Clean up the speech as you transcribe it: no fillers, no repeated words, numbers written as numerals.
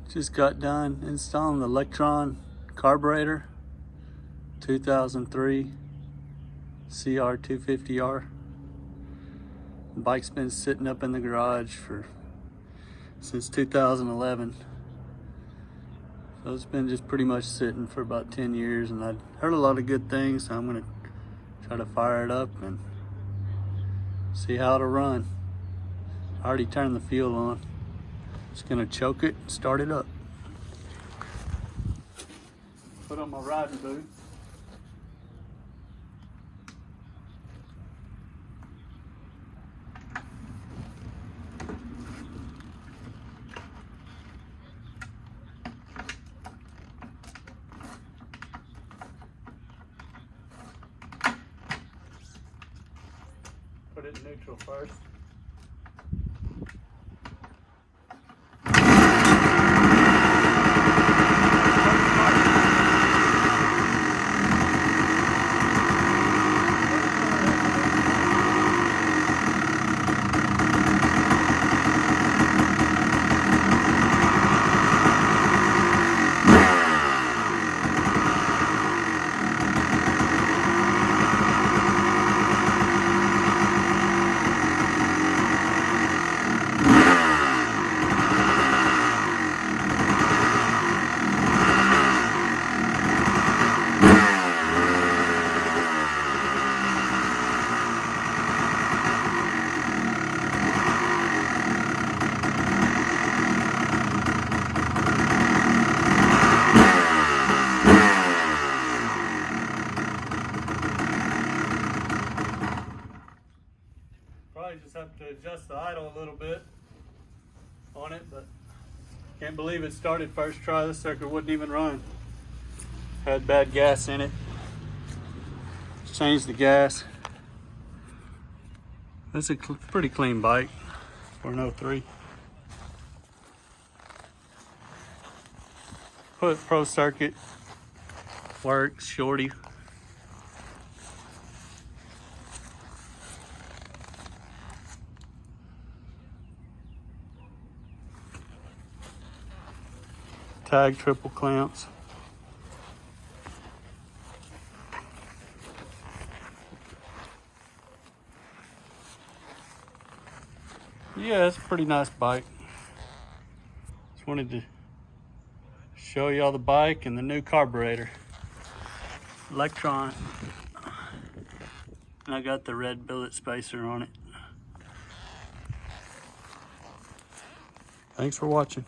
Just got done installing the Lectron carburetor, 2003 CR250R. The bike's been sitting up in the garage since 2011. So it's been just pretty much sitting for about 10 years, and I'd heard a lot of good things, so I'm gonna try to fire it up and see how it'll run. I already turned the fuel on. Just gonna choke it and start it up. Put on my riding boots. Put it in neutral first. Probably just have to adjust the idle a little bit on it, but can't believe it started first try. This sucker wouldn't even run. Had bad gas in it. Changed the gas. That's a pretty clean bike for an 03. Put pro circuit, works, shorty. Tag triple clamps. Yeah, it's a pretty nice bike. Just wanted to show y'all the bike and the new carburetor. Lectron. And I got the red billet spacer on it. Thanks for watching.